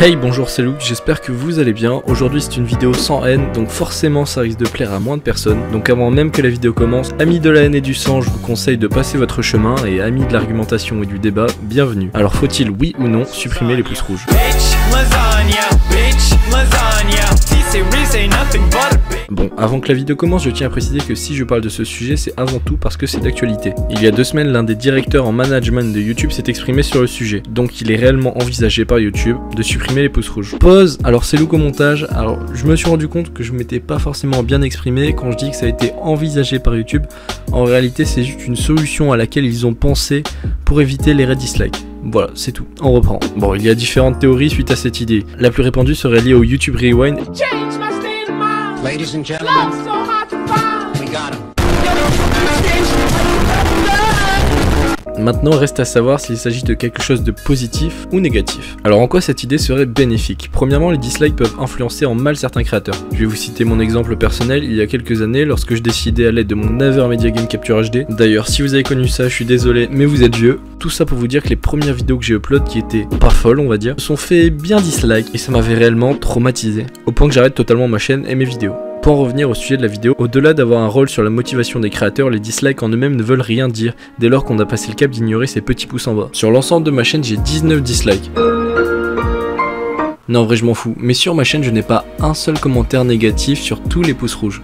Hey, bonjour, c'est Luke, j'espère que vous allez bien. Aujourd'hui c'est une vidéo sans haine, donc forcément ça risque de plaire à moins de personnes. Donc avant même que la vidéo commence, amis de la haine et du sang, je vous conseille de passer votre chemin, et amis de l'argumentation et du débat, bienvenue. Alors faut-il, oui ou non, supprimer les pouces rouges? Bon, avant que la vidéo commence, je tiens à préciser que si je parle de ce sujet, c'est avant tout parce que c'est d'actualité. Il y a 2 semaines, l'un des directeurs en management de YouTube s'est exprimé sur le sujet. Donc il est réellement envisagé par YouTube de supprimer les pouces rouges. Pause, alors c'est Luke au montage. Alors je me suis rendu compte que je m'étais pas forcément bien exprimé quand je dis que ça a été envisagé par YouTube. En réalité, c'est juste une solution à laquelle ils ont pensé pour éviter les dislikes. Voilà, c'est tout. On reprend. Bon, il y a différentes théories suite à cette idée. La plus répandue serait liée au YouTube Rewind. Ladies and gentlemen, we got him. Maintenant, reste à savoir s'il s'agit de quelque chose de positif ou négatif. Alors en quoi cette idée serait bénéfique? Premièrement, les dislikes peuvent influencer en mal certains créateurs. Je vais vous citer mon exemple personnel, il y a quelques années, lorsque je décidais à l'aide de mon Avermedia Game Capture HD. D'ailleurs, si vous avez connu ça, je suis désolé, mais vous êtes vieux. Tout ça pour vous dire que les premières vidéos que j'ai upload, qui étaient pas folles on va dire, sont fait bien dislike, et ça m'avait réellement traumatisé, au point que j'arrête totalement ma chaîne et mes vidéos. Pour en revenir au sujet de la vidéo, au-delà d'avoir un rôle sur la motivation des créateurs, les dislikes en eux-mêmes ne veulent rien dire dès lors qu'on a passé le cap d'ignorer ces petits pouces en bas. Sur l'ensemble de ma chaîne, j'ai 19 dislikes. Non, en vrai, je m'en fous. Mais sur ma chaîne, je n'ai pas un seul commentaire négatif sur tous les pouces rouges.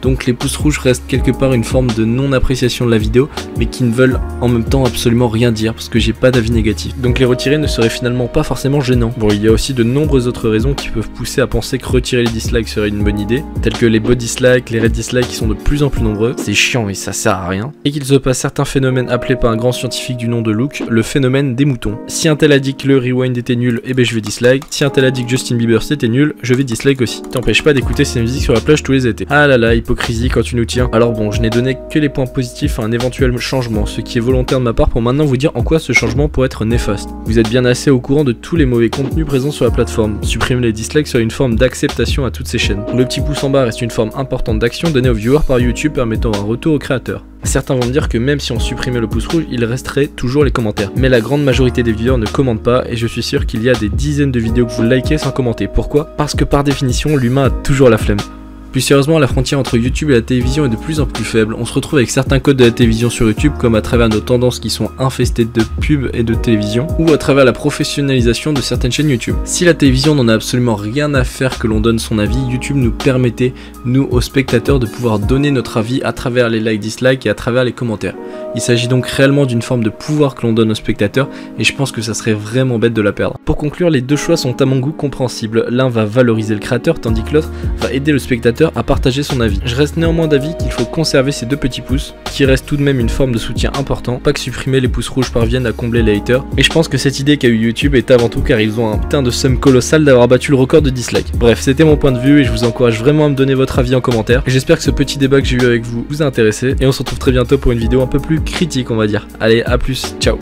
Donc les pouces rouges restent quelque part une forme de non-appréciation de la vidéo, mais qui ne veulent en même temps absolument rien dire, parce que j'ai pas d'avis négatif. Donc les retirer ne serait finalement pas forcément gênant. Bon, il y a aussi de nombreuses autres raisons qui peuvent pousser à penser que retirer les dislikes serait une bonne idée, telles que les bot dislikes, les red dislikes qui sont de plus en plus nombreux, c'est chiant et ça sert à rien, et qu'il se passe certains phénomènes appelés par un grand scientifique du nom de Luke, le phénomène des moutons. Si un tel a dit que le rewind était nul, eh ben je vais dislike. Si un tel a dit que Justin Bieber c'était nul, je vais dislike aussi. T'empêche pas d'écouter ces musiques sur la plage tous les étés. Ah là là, hypocrisie quand tu nous tiens. Alors bon, je n'ai donné que les points positifs à un éventuel changement, ce qui est volontaire de ma part pour maintenant vous dire en quoi ce changement pourrait être néfaste. Vous êtes bien assez au courant de tous les mauvais contenus présents sur la plateforme. Supprimer les dislikes serait une forme d'acceptation à toutes ces chaînes. Le petit pouce en bas reste une forme importante d'action donnée aux viewers par YouTube permettant un retour aux créateurs. Certains vont me dire que même si on supprimait le pouce rouge, il resterait toujours les commentaires. Mais la grande majorité des viewers ne commentent pas, et je suis sûr qu'il y a des dizaines de vidéos que vous likez sans commenter. Pourquoi? Parce que par définition, l'humain a toujours la flemme. Plus sérieusement, la frontière entre YouTube et la télévision est de plus en plus faible. On se retrouve avec certains codes de la télévision sur YouTube, comme à travers nos tendances qui sont infestées de pubs et de télévision, ou à travers la professionnalisation de certaines chaînes YouTube. Si la télévision n'en a absolument rien à faire que l'on donne son avis, YouTube nous permettait, nous aux spectateurs, de pouvoir donner notre avis à travers les likes, dislikes et à travers les commentaires. Il s'agit donc réellement d'une forme de pouvoir que l'on donne aux spectateurs, et je pense que ça serait vraiment bête de la perdre. Pour conclure, les deux choix sont à mon goût compréhensibles. L'un va valoriser le créateur, tandis que l'autre va aider le spectateur à partager son avis. Je reste néanmoins d'avis qu'il faut conserver ces 2 petits pouces, qui restent tout de même une forme de soutien important, pas que supprimer les pouces rouges parviennent à combler les haters, et je pense que cette idée qu'a eu YouTube est avant tout car ils ont un putain de somme colossal d'avoir battu le record de dislikes. Bref, c'était mon point de vue et je vous encourage vraiment à me donner votre avis en commentaire, et j'espère que ce petit débat que j'ai eu avec vous a intéressé, et on se retrouve très bientôt pour une vidéo un peu plus critique on va dire. Allez, à plus, ciao.